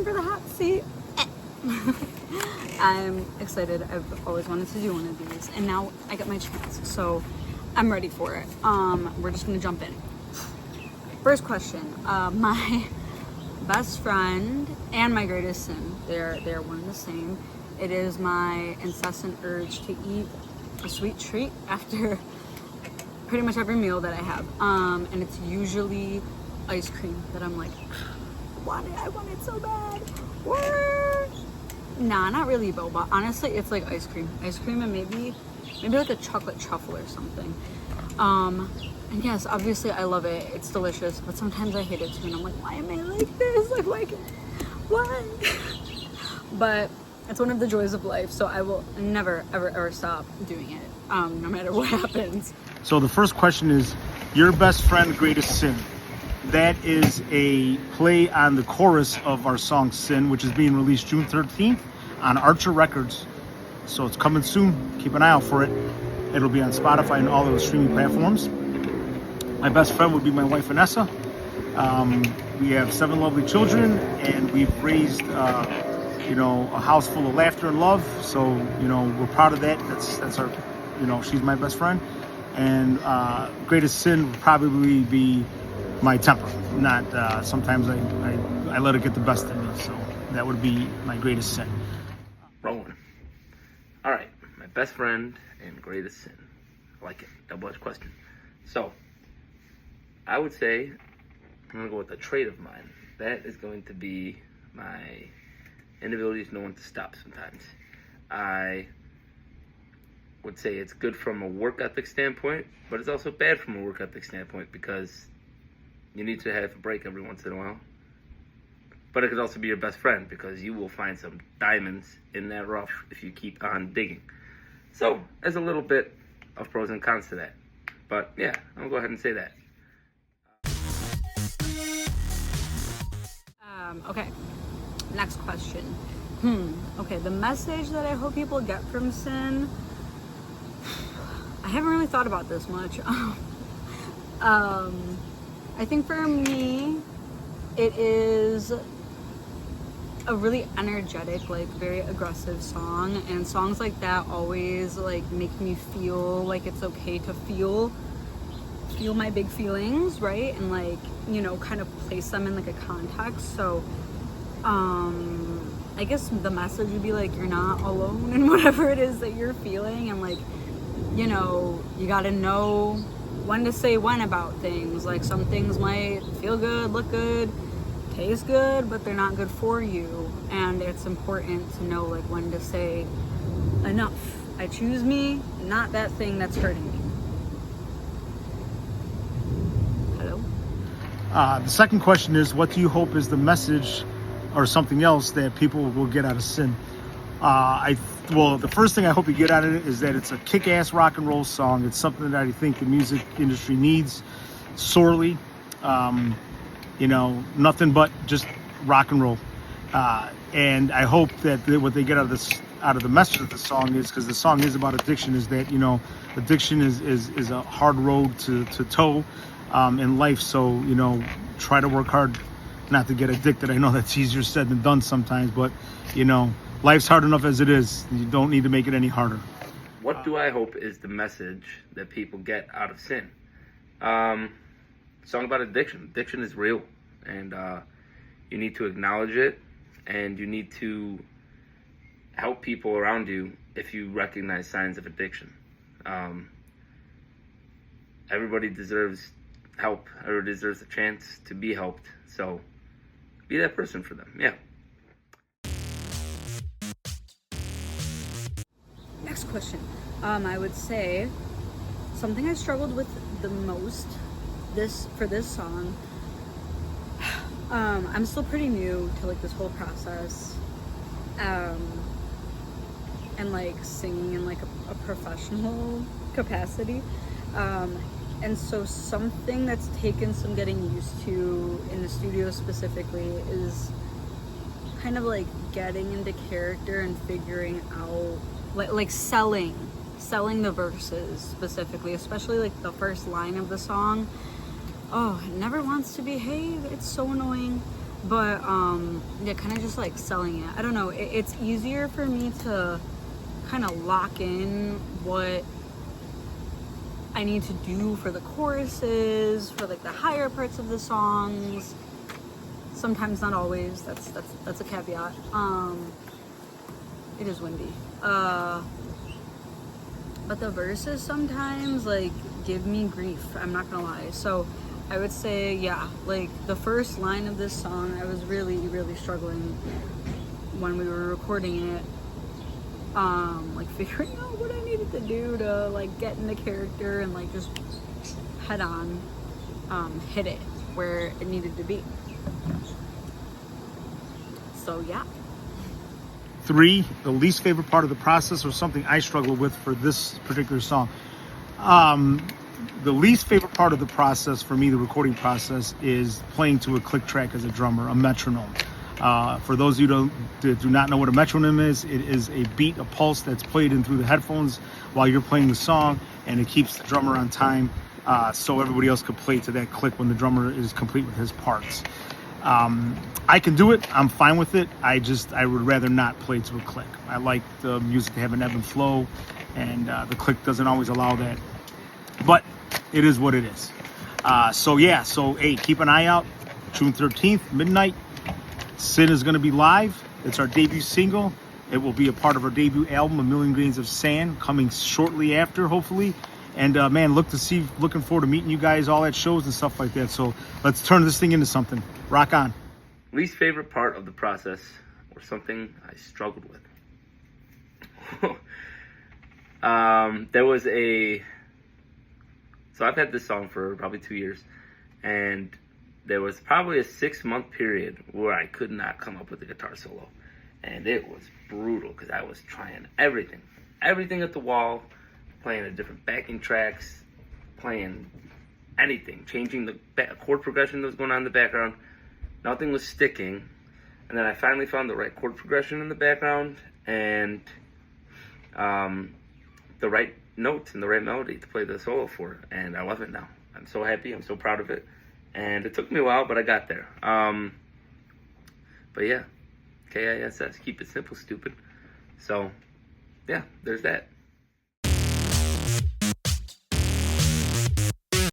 for the hot seat. I'm excited. I've always wanted to do one of these, and now I got my chance, so I'm ready for it. We're just gonna jump in. First question. My best friend and my greatest sin, they're one and the same. It is my incessant urge to eat a sweet treat after pretty much every meal that I have. And it's usually ice cream that I'm like, I want it so bad. What? Nah, not really though, but honestly it's like ice cream and maybe like a chocolate truffle or something. And yes, obviously I love it, it's delicious, but sometimes I hate it too, and I'm like, why am I like this? Like why? But it's one of the joys of life, so I will never ever stop doing it, no matter what happens. So the first question is, your best friend greatest sin. That is a play on the chorus of our song Sin, which is being released June 13th on Archer Records. So it's coming soon. Keep an eye out for it. It'll be on Spotify and all those streaming platforms. My best friend would be my wife, Vanessa. We have 7 lovely children, and we've raised, a house full of laughter and love. So, we're proud of that. That's our, she's my best friend. And greatest sin would probably be my temper. Not sometimes I let it get the best of me. So that would be my greatest sin. Rolling. All right, my best friend and greatest sin. I like it. Double-edged question. So I would say I'm gonna go with a trait of mine. That is going to be my inability to know when to stop sometimes. I would say it's good from a work ethic standpoint, but it's also bad from a work ethic standpoint because you need to have a break every once in a while. But it could also be your best friend because you will find some diamonds in that rough if you keep on digging. So there's a little bit of pros and cons to that. But yeah, I'm gonna go ahead and say that. Okay, next question. Okay, the message that I hope people get from sin, I haven't really thought about this much. I think for me, it is a really energetic, like very aggressive song, and songs like that always like make me feel like it's okay to feel my big feelings, right? And like, kind of place them in like a context. So I guess the message would be like, you're not alone in whatever it is that you're feeling, and like, you gotta know when to say when about things. Like, some things might feel good, look good, taste good, but they're not good for you, and it's important to know like when to say enough. I choose me, not that thing that's hurting me. Hello? The second question is, what do you hope is the message or something else that people will get out of sin? The first thing I hope you get out of it is that it's a kick-ass rock and roll song. It's something that I think the music industry needs sorely. Nothing but just rock and roll. And I hope that what they get out of the message of the song is, because the song is about addiction, is that, addiction is a hard road to toe in life. So, try to work hard not to get addicted. I know that's easier said than done sometimes, but, life's hard enough as it is. You don't need to make it any harder. What do I hope is the message that people get out of sin? Song about addiction. Addiction is real, and you need to acknowledge it, and you need to help people around you if you recognize signs of addiction. Everybody deserves help. Everybody deserves a chance to be helped. So be that person for them. Yeah. Next question. I would say something I struggled with the most for this song. I'm still pretty new to like this whole process, and like singing in like a professional capacity, and so something that's taken some getting used to in the studio specifically is kind of like getting into character and figuring out like selling the verses specifically, especially like the first line of the song. Oh, it never wants to behave. It's so annoying. But yeah, kind of just like selling it. I don't know. It's easier for me to kind of lock in what I need to do for the choruses, for like the higher parts of the songs. Sometimes, not always. That's a caveat. It is windy. But the verses sometimes like give me grief. I'm not gonna lie. So I would say, yeah, like the first line of this song, I was really, really struggling when we were recording it. Like figuring out what I needed to do to like get in the character and like just head on, hit it where it needed to be. So yeah. 3, the least favorite part of the process, or something I struggle with for this particular song. The least favorite part of the process for me, the recording process, is playing to a click track as a drummer, a metronome. For those of you that do not know what a metronome is, it is a beat, a pulse that's played in through the headphones while you're playing the song, and it keeps the drummer on time, so everybody else could play to that click when the drummer is complete with his parts. I can do it. I'm fine with it. I would rather not play to a click. I like the music to have an ebb and flow, and the click doesn't always allow that. But it is what it is. So hey, keep an eye out. June 13th, midnight. Sin is going to be live. It's our debut single. It will be a part of our debut album, A Million Grains of Sand, coming shortly after, hopefully. And man, looking forward to meeting you guys all at shows and stuff like that. So let's turn this thing into something. Rock on. Least favorite part of the process, or something I struggled with. So I've had this song for probably 2 years, and there was probably a 6-month period where I could not come up with a guitar solo. And it was brutal because I was trying everything at the wall, playing the different backing tracks, playing anything, changing the chord progression that was going on in the background. Nothing was sticking. And then I finally found the right chord progression in the background and the right notes and the right melody to play the solo for. And I love it now. I'm so happy. I'm so proud of it. And it took me a while, but I got there. But yeah, KISS, keep it simple, stupid. So, yeah, there's that.